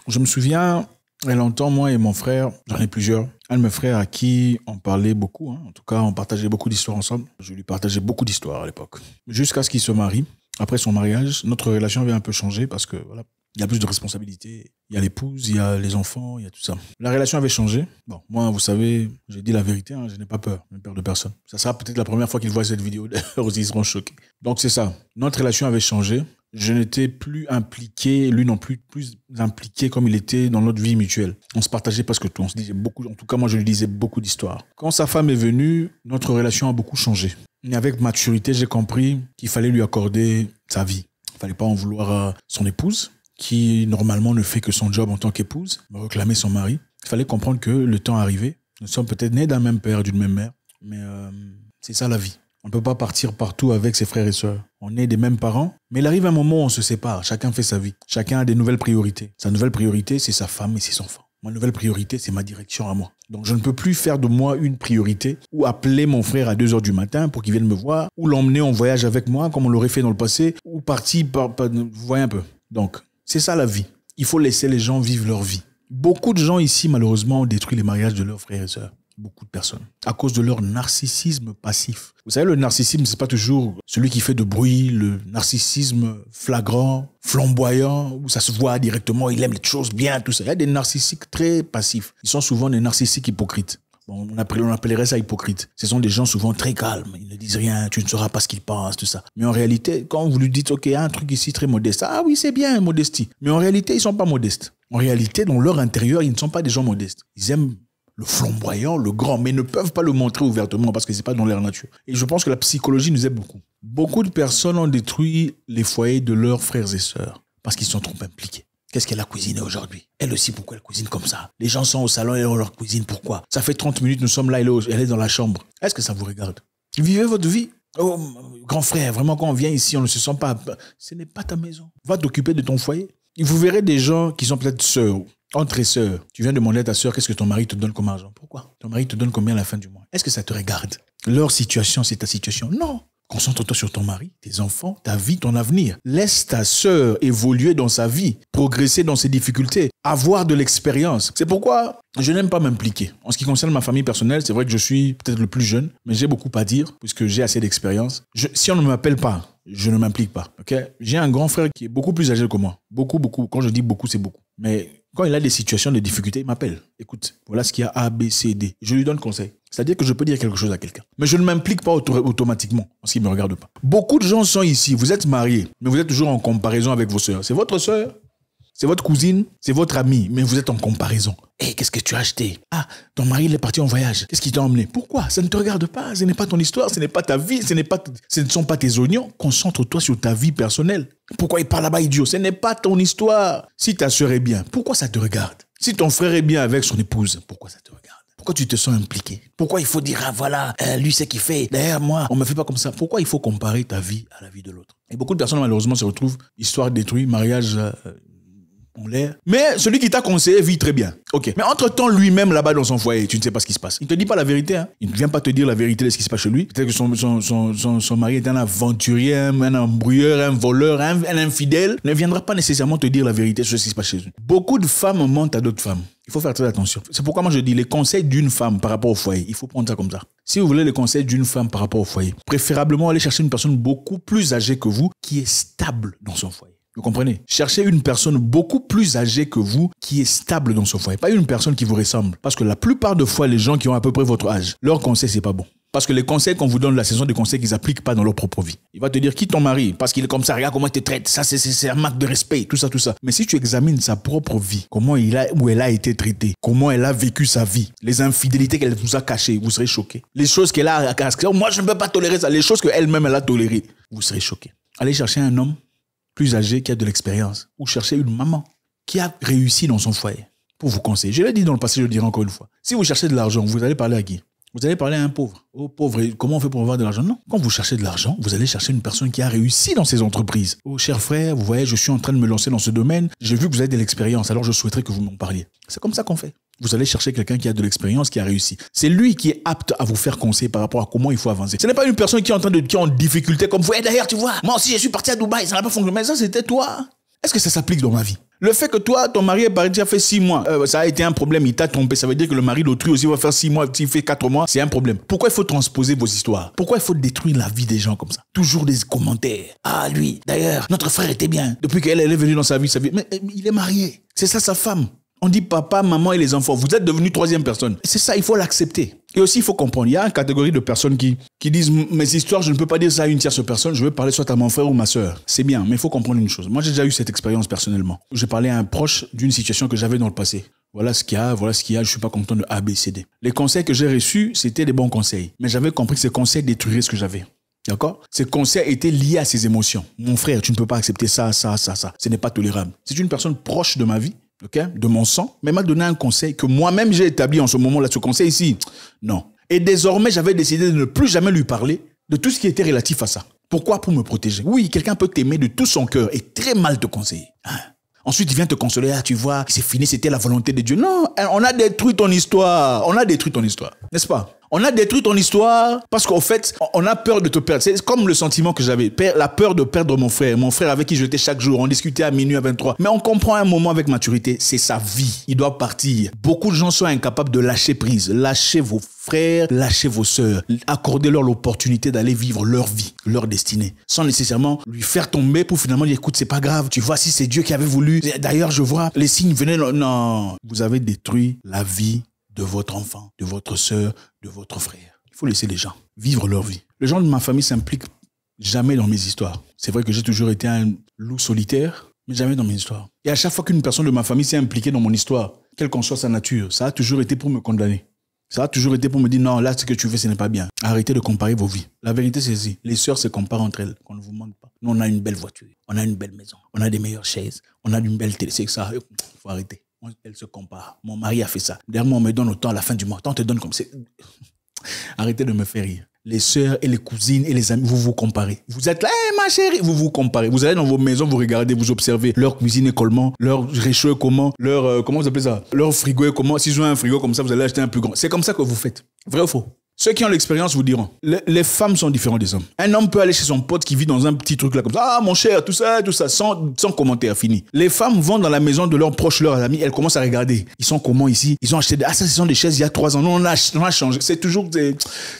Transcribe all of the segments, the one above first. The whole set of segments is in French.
Je me souviens, il y a longtemps, moi et mon frère, j'en ai plusieurs, un de mes frères à qui on parlait beaucoup, en tout cas, on partageait beaucoup d'histoires ensemble. Je lui partageais beaucoup d'histoires à l'époque. Jusqu'à ce qu'il se marie. Après son mariage, notre relation avait un peu changé parce que, voilà, il y a plus de responsabilités. Il y a l'épouse, il y a les enfants, il y a tout ça. La relation avait changé. Bon, moi, vous savez, j'ai dit la vérité, je n'ai pas peur. Je n'ai peur de personne. Ça sera peut-être la première fois qu'ils voient cette vidéo. D'ailleurs, ils seront choqués. Donc, c'est ça. Notre relation avait changé. Je n'étais plus impliqué, lui non plus impliqué comme il était dans notre vie mutuelle. On se partageait presque tout. On se disait beaucoup, en tout cas, moi, je lui disais beaucoup d'histoires. Quand sa femme est venue, notre relation a beaucoup changé. Et avec maturité, j'ai compris qu'il fallait lui accorder sa vie. Il ne fallait pas en vouloir à son épouse, qui normalement ne fait que son job en tant qu'épouse, réclamer son mari. Il fallait comprendre que le temps arrivait. Nous sommes peut-être nés d'un même père et d'une même mère, mais c'est ça la vie. On ne peut pas partir partout avec ses frères et sœurs. On est des mêmes parents, mais il arrive un moment où on se sépare. Chacun fait sa vie. Chacun a des nouvelles priorités. Sa nouvelle priorité, c'est sa femme et ses enfants. Ma nouvelle priorité, c'est ma direction à moi. Donc, je ne peux plus faire de moi une priorité ou appeler mon frère à 2h du matin pour qu'il vienne me voir ou l'emmener en voyage avec moi comme on l'aurait fait dans le passé ou partir vous voyez un peu. Donc, c'est ça la vie. Il faut laisser les gens vivre leur vie. Beaucoup de gens ici, malheureusement, ont détruit les mariages de leurs frères et sœurs. Beaucoup de personnes. À cause de leur narcissisme passif. Vous savez, le narcissisme, c'est pas toujours celui qui fait de bruit, le narcissisme flagrant, flamboyant, où ça se voit directement, il aime les choses bien, tout ça. Il y a des narcissiques très passifs. Ils sont souvent des narcissiques hypocrites. Bon, on appellerait ça hypocrite. Ce sont des gens souvent très calmes. Ils ne disent rien, tu ne sauras pas ce qu'ils pensent, tout ça. Mais en réalité, quand vous lui dites, OK, il y a un truc ici très modeste. Ah oui, c'est bien, modestie. Mais en réalité, ils ne sont pas modestes. En réalité, dans leur intérieur, ils ne sont pas des gens modestes. Ils aiment le flamboyant, le grand, mais ne peuvent pas le montrer ouvertement parce que ce n'est pas dans leur nature. Et je pense que la psychologie nous aide beaucoup. Beaucoup de personnes ont détruit les foyers de leurs frères et sœurs parce qu'ils sont trop impliqués. Qu'est-ce qu'elle a cuisiné aujourd'hui? Elle aussi, pourquoi elle cuisine comme ça? Les gens sont au salon et on leur cuisine, pourquoi? Ça fait 30 minutes, nous sommes là, elle est dans la chambre. Est-ce que ça vous regarde? Vivez votre vie. Oh, grand frère, vraiment, quand on vient ici, on ne se sent pas... Ce n'est pas ta maison. Va t'occuper de ton foyer. Et vous verrez des gens qui sont peut-être sœurs, entre sœurs. Tu viens demander à ta sœur, qu'est-ce que ton mari te donne comme argent? Pourquoi? Ton mari te donne combien à la fin du mois? Est-ce que ça te regarde? Leur situation, c'est ta situation? Non. Concentre-toi sur ton mari, tes enfants, ta vie, ton avenir. Laisse ta sœur évoluer dans sa vie, progresser dans ses difficultés, avoir de l'expérience. C'est pourquoi je n'aime pas m'impliquer. En ce qui concerne ma famille personnelle, c'est vrai que je suis peut-être le plus jeune, mais j'ai beaucoup à dire puisque j'ai assez d'expérience. Si on ne m'appelle pas, je ne m'implique pas. Okay? J'ai un grand frère qui est beaucoup plus âgé que moi. Beaucoup. Quand je dis beaucoup, c'est beaucoup. Mais quand il a des situations de difficulté, il m'appelle. Écoute, voilà ce qu'il y a A, B, C, D. Je lui donne conseil. C'est-à-dire que je peux dire quelque chose à quelqu'un. Mais je ne m'implique pas automatiquement en ce qui ne me regarde pas. Beaucoup de gens sont ici. Vous êtes mariés, mais vous êtes toujours en comparaison avec vos sœurs. C'est votre sœur, c'est votre cousine, c'est votre amie, mais vous êtes en comparaison. Hé, qu'est-ce que tu as acheté? Ah, ton mari, il est parti en voyage. Qu'est-ce qu'il t'a emmené? Pourquoi? Ça ne te regarde pas. Ce n'est pas ton histoire, ce n'est pas ta vie, ce ne sont pas tes oignons. Concentre-toi sur ta vie personnelle. Pourquoi il parle là-bas, idiot? Ce n'est pas ton histoire. Si ta sœur est bien, pourquoi ça te regarde? Si ton frère est bien avec son épouse, pourquoi ça te regarde? Pourquoi tu te sens impliqué? Pourquoi il faut dire, ah voilà, lui c'est qui fait, d'ailleurs moi, on me fait pas comme ça? Pourquoi il faut comparer ta vie à la vie de l'autre? Et beaucoup de personnes malheureusement se retrouvent, histoire détruite, mariage en l'air. Mais celui qui t'a conseillé vit très bien. Ok. Mais entre-temps, lui-même là-bas dans son foyer, tu ne sais pas ce qui se passe. Il ne te dit pas la vérité. Hein. Il ne vient pas te dire la vérité de ce qui se passe chez lui. Peut-être que son mari est un aventurier, un embrouilleur, un voleur, un infidèle. Il ne viendra pas nécessairement te dire la vérité sur ce qui se passe chez lui. Beaucoup de femmes mentent à d'autres femmes. Il faut faire très attention. C'est pourquoi moi je dis les conseils d'une femme par rapport au foyer. Il faut prendre ça comme ça. Si vous voulez les conseils d'une femme par rapport au foyer, préférablement aller chercher une personne beaucoup plus âgée que vous qui est stable dans son foyer. Vous comprenez? Cherchez une personne beaucoup plus âgée que vous qui est stable dans son foyer. Pas une personne qui vous ressemble. Parce que la plupart de fois, les gens qui ont à peu près votre âge, leurs conseils, c'est pas bon. Parce que les conseils qu'on vous donne, ce sont des conseils qu'ils n'appliquent pas dans leur propre vie. Il va te dire, quitte ton mari, parce qu'il est comme ça, regarde comment il te traite. Ça, c'est un manque de respect, tout ça, tout ça. Mais si tu examines sa propre vie, comment où elle a été traitée, comment elle a vécu sa vie, les infidélités qu'elle vous a cachées, vous serez choqué. Les choses qu'elle a cachées, moi, je ne peux pas tolérer ça. Les choses qu'elle-même, elle a tolérées, vous serez choqué. Allez chercher un homme plus âgé qui a de l'expérience, ou chercher une maman qui a réussi dans son foyer pour vous conseiller. Je l'ai dit dans le passé, je le dirai encore une fois. Si vous cherchez de l'argent, vous allez parler à qui? Vous allez parler à un pauvre. Oh pauvre, comment on fait pour avoir de l'argent? Non. Quand vous cherchez de l'argent, vous allez chercher une personne qui a réussi dans ses entreprises. Oh cher frère, vous voyez, je suis en train de me lancer dans ce domaine. J'ai vu que vous avez de l'expérience, alors je souhaiterais que vous m'en parliez. C'est comme ça qu'on fait. Vous allez chercher quelqu'un qui a de l'expérience, qui a réussi. C'est lui qui est apte à vous faire conseiller par rapport à comment il faut avancer. Ce n'est pas une personne qui est en difficulté comme vous. D'ailleurs, tu vois, moi aussi je suis parti à Dubaï, ça n'a pas fonctionné. Mais ça, c'était toi. Est-ce que ça s'applique dans ma vie? Le fait que toi, ton mari est parti, a fait 6 mois, ça a été un problème, il t'a trompé. Ça veut dire que le mari d'autrui aussi va faire 6 mois, s'il fait 4 mois, c'est un problème. Pourquoi il faut transposer vos histoires? Pourquoi il faut détruire la vie des gens comme ça? Toujours des commentaires. Ah, lui, d'ailleurs, notre frère était bien. Depuis qu'elle est venue dans sa vie. Mais il est marié. C'est ça sa femme. On dit papa, maman et les enfants. Vous êtes devenu 3e personne. C'est ça, il faut l'accepter. Et aussi, il faut comprendre. Il y a une catégorie de personnes qui disent mes histoires, je ne peux pas dire ça à une tierce personne. Je veux parler soit à mon frère ou ma soeur. C'est bien, mais il faut comprendre une chose. Moi, j'ai déjà eu cette expérience personnellement. J'ai parlé à un proche d'une situation que j'avais dans le passé. Voilà ce qu'il y a, je ne suis pas content de A, B, C, D. Les conseils que j'ai reçus, c'était des bons conseils. Mais j'avais compris que ces conseils détruiraient ce que j'avais. D'accord? Ces conseils étaient liés à ses émotions. Mon frère, tu ne peux pas accepter ça. Ce n'est pas tolérable. C'est une personne proche de ma vie. Okay, de mon sang, mais m'a donné un conseil que moi-même j'ai établi en ce moment-là. Ce conseil ici, non. Et désormais, j'avais décidé de ne plus jamais lui parler de tout ce qui était relatif à ça. Pourquoi? Pour me protéger. Oui, quelqu'un peut t'aimer de tout son cœur et très mal te conseiller. Hein? Ensuite, il vient te consoler. Ah, tu vois, c'est fini, c'était la volonté de Dieu. Non, on a détruit ton histoire. On a détruit ton histoire, n'est-ce pas? On a détruit ton histoire parce qu'en fait, on a peur de te perdre. C'est comme le sentiment que j'avais. La peur de perdre mon frère avec qui j'étais chaque jour. On discutait à minuit, à 23. Mais on comprend un moment avec maturité, c'est sa vie. Il doit partir. Beaucoup de gens sont incapables de lâcher prise. Lâchez vos frères, lâchez vos sœurs. Accordez-leur l'opportunité d'aller vivre leur vie, leur destinée. Sans nécessairement lui faire tomber pour finalement dire, écoute, c'est pas grave. Tu vois, si c'est Dieu qui avait voulu. D'ailleurs, je vois, les signes venaient. Non, vous avez détruit la vie de votre enfant, de votre sœur, de votre frère. Il faut laisser les gens vivre leur vie. Les gens de ma famille s'impliquent jamais dans mes histoires. C'est vrai que j'ai toujours été un loup solitaire, mais jamais dans mes histoires. Et à chaque fois qu'une personne de ma famille s'est impliquée dans mon histoire, quelle qu'en soit sa nature, ça a toujours été pour me condamner. Ça a toujours été pour me dire, non, là, ce que tu fais, ce n'est pas bien. Arrêtez de comparer vos vies. La vérité, c'est ceci. Les sœurs se comparent entre elles, qu'on ne vous mente pas. Nous, on a une belle voiture, on a une belle maison, on a des meilleures chaises, on a une belle télé. C'est ça, il faut arrêter. Elle se compare. Mon mari a fait ça. Dernièrement, on me donne autant à la fin du mois. Tant on te donne comme c'est. Arrêtez de me faire rire. Les sœurs et les cousines et les amis, vous vous comparez. Vous êtes là, hey, ma chérie, vous vous comparez. Vous allez dans vos maisons, vous regardez, vous observez leur cuisine est comment, leur réchaud est comment, leur, comment vous appelez ça, leur frigo est comment. S'ils ont un frigo comme ça, vous allez acheter un plus grand. C'est comme ça que vous faites. Vrai ou faux? Ceux qui ont l'expérience vous diront, les femmes sont différentes des hommes. Un homme peut aller chez son pote qui vit dans un petit truc là comme ça. Ah, mon cher, tout ça, sans commentaire, fini. Les femmes vont dans la maison de leurs proches, leurs amis, elles commencent à regarder. Ils sont comment ici? Ils ont acheté ça, ce sont des chaises il y a 3 ans. Non, on a changé. C'est toujours,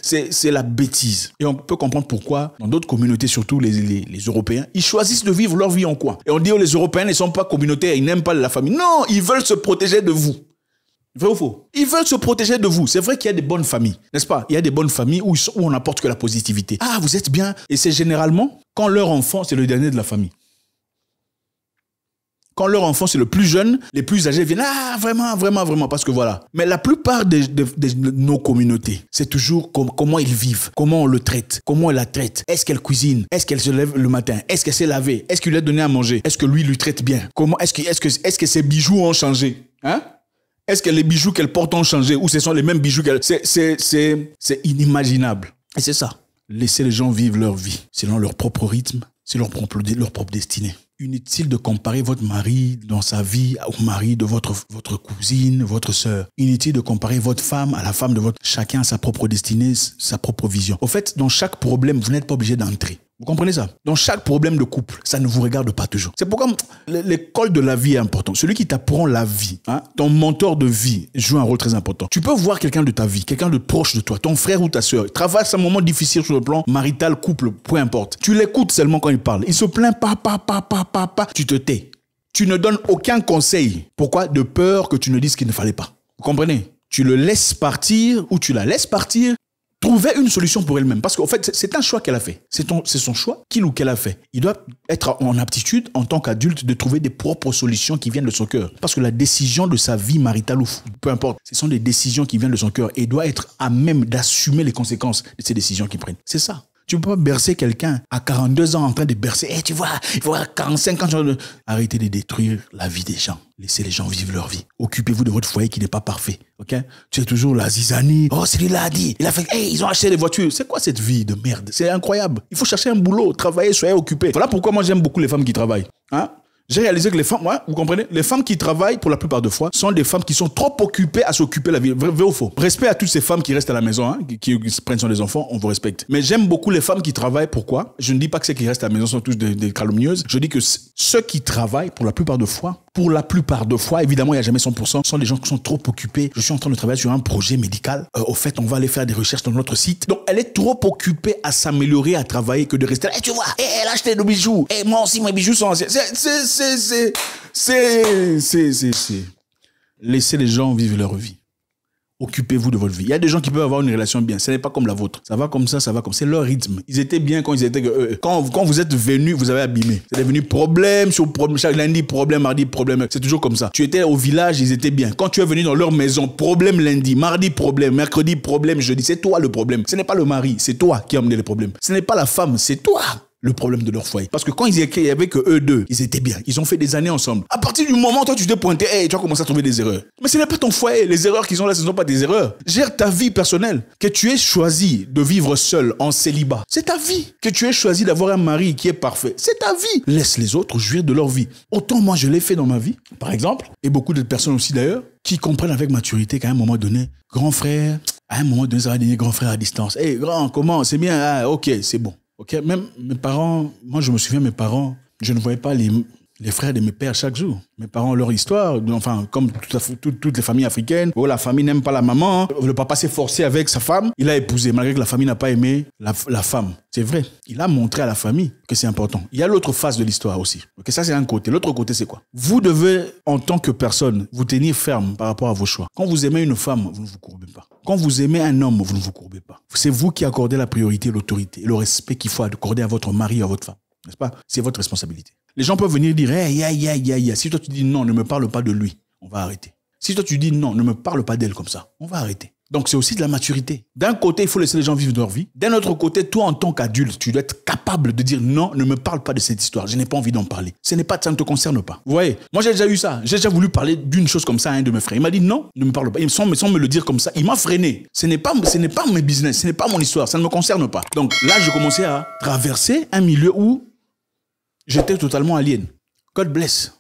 c'est la bêtise. Et on peut comprendre pourquoi, dans d'autres communautés, surtout les Européens, ils choisissent de vivre leur vie en coin. Et on dit, oh, les Européens ne sont pas communautaires, ils n'aiment pas la famille. Non, ils veulent se protéger de vous. Vrai ou faux? Ils veulent se protéger de vous. C'est vrai qu'il y a des bonnes familles, n'est-ce pas? Il y a des bonnes familles où on n'apporte que la positivité. Ah, vous êtes bien. Et c'est généralement quand leur enfant, c'est le dernier de la famille. Quand leur enfant, c'est le plus jeune, les plus âgés viennent, ah, vraiment, vraiment, vraiment, parce que voilà. Mais la plupart de nos communautés, c'est toujours comment ils vivent, comment on le traite, comment on la traite. Est-ce qu'elle cuisine? Est-ce qu'elle se lève le matin? Est-ce qu'elle s'est lavée? Est-ce qu'il lui a donné à manger? Est-ce que lui traite bien? Comment, est-ce que ses bijoux ont changé? Hein? Est-ce que les bijoux qu'elle porte ont changé ou ce sont les mêmes bijoux qu'elle... C'est inimaginable. Et c'est ça. Laissez les gens vivre leur vie selon leur propre rythme, selon leur propre destinée. Inutile de comparer votre mari dans sa vie au mari de votre cousine, votre sœur. Inutile de comparer votre femme à la femme de votre... Chacun a sa propre destinée, sa propre vision. Au fait, dans chaque problème, vous n'êtes pas obligé d'entrer. Vous comprenez ça? Dans chaque problème de couple, ça ne vous regarde pas toujours. C'est pourquoi l'école de la vie est importante. Celui qui t'apprend la vie, hein, ton mentor de vie joue un rôle très important. Tu peux voir quelqu'un de ta vie, quelqu'un de proche de toi, ton frère ou ta sœur, traverse un moment difficile sur le plan marital, couple, peu importe. Tu l'écoutes seulement quand il parle. Il se plaint, tu te tais. Tu ne donnes aucun conseil. Pourquoi? De peur que tu ne dises ce qu'il ne fallait pas. Vous comprenez? Tu le laisses partir ou tu la laisses partir. Trouver une solution pour elle-même. Parce qu'en fait, c'est un choix qu'elle a fait. C'est son choix qu'il ou qu'elle a fait. Il doit être en aptitude, en tant qu'adulte, de trouver des propres solutions qui viennent de son cœur. Parce que la décision de sa vie maritale ou peu importe, ce sont des décisions qui viennent de son cœur et il doit être à même d'assumer les conséquences de ces décisions qu'il prend. C'est ça. Tu ne peux pas bercer quelqu'un à 42 ans en train de bercer. Tu vois, il faut avoir 45 ans. Arrêtez de détruire la vie des gens. Laissez les gens vivre leur vie. Occupez-vous de votre foyer qui n'est pas parfait. Ok? Tu es toujours la zizanie. Oh, celui-là a dit. Il a fait. Hey, ils ont acheté des voitures. C'est quoi cette vie de merde? C'est incroyable. Il faut chercher un boulot, travailler, soyez occupés. Voilà pourquoi moi j'aime beaucoup les femmes qui travaillent. Hein? J'ai réalisé que les femmes, ouais, vous comprenez, les femmes qui travaillent, pour la plupart de fois, sont des femmes qui sont trop occupées à s'occuper de la vie. Vrai ou faux? Respect à toutes ces femmes qui restent à la maison, hein, qui prennent soin des enfants, on vous respecte. Mais j'aime beaucoup les femmes qui travaillent. Pourquoi? Je ne dis pas que ceux qui restent à la maison sont tous des calomnieuses. Je dis que ceux qui travaillent, pour la plupart de fois, Pour la plupart de fois, évidemment, il n'y a jamais 100%. Ce sont des gens qui sont trop occupés. Je suis en train de travailler sur un projet médical. Au fait, on va aller faire des recherches dans notre site. Donc, elle est trop occupée à s'améliorer, à travailler que de rester là. Tu vois, elle a acheté des bijoux. Et moi aussi, mes bijoux sont anciens. Laissez les gens vivre leur vie. Occupez-vous de votre vie. Il y a des gens qui peuvent avoir une relation bien. Ce n'est pas comme la vôtre. Ça va comme ça, ça va comme ça. C'est leur rythme. Ils étaient bien quand ils étaient... Quand vous êtes venus, vous avez abîmé. C'est devenu problème sur problème. Chaque lundi, problème, mardi, problème. C'est toujours comme ça. Tu étais au village, ils étaient bien. Quand tu es venu dans leur maison, problème lundi, mardi, problème, mercredi, problème, jeudi. C'est toi le problème. Ce n'est pas le mari. C'est toi qui as amené les problèmes. Ce n'est pas la femme. C'est toi le problème de leur foyer. Parce que quand ils étaient avec eux deux, ils étaient bien. Ils ont fait des années ensemble. À partir du moment où toi tu t'es pointé, hey, tu as commencé à trouver des erreurs. Mais ce n'est pas ton foyer. Les erreurs qu'ils ont là, ce ne sont pas des erreurs. Gère ta vie personnelle. Que tu aies choisi de vivre seul en célibat, c'est ta vie. Que tu aies choisi d'avoir un mari qui est parfait, c'est ta vie. Laisse les autres jouir de leur vie. Autant moi je l'ai fait dans ma vie, par exemple, et beaucoup de personnes aussi d'ailleurs, qui comprennent avec maturité qu'à un moment donné, grand frère, à un moment donné, ça va devenir grand frère à distance. Hey, grand, comment? C'est bien, ah, ok, c'est bon. Ok, même mes parents, moi je me souviens, mes parents, je ne voyais pas les frères de mes pères chaque jour. Mes parents ont leur histoire, enfin, comme toutes les familles africaines, où la famille n'aime pas la maman, le papa s'est forcé avec sa femme, il a épousé, malgré que la famille n'a pas aimé la femme. C'est vrai, il a montré à la famille que c'est important. Il y a l'autre face de l'histoire aussi. Ok, ça c'est un côté. L'autre côté c'est quoi? Vous devez, en tant que personne, vous tenir ferme par rapport à vos choix. Quand vous aimez une femme, vous ne vous courbez pas. Quand vous aimez un homme, vous ne vous courbez pas. C'est vous qui accordez la priorité, l'autorité et le respect qu'il faut accorder à votre mari ou à votre femme. N'est-ce pas? C'est votre responsabilité. Les gens peuvent venir dire, hey, si toi tu dis non, ne me parle pas de lui, on va arrêter. Si toi tu dis non, ne me parle pas d'elle comme ça, on va arrêter. Donc c'est aussi de la maturité. D'un côté, il faut laisser les gens vivre leur vie. D'un autre côté, toi en tant qu'adulte, tu dois être capable de dire non, ne me parle pas de cette histoire. Je n'ai pas envie d'en parler. Ça ne te concerne pas. Vous voyez, moi j'ai déjà eu ça. J'ai déjà voulu parler d'une chose comme ça à un de mes frères. Il m'a dit non, ne me parle pas. Sans me le dire comme ça, il m'a freiné. Ce n'est pas mes business, ce n'est pas mon histoire, ça ne me concerne pas. Donc là, je commençais à traverser un milieu où j'étais totalement alien. God bless.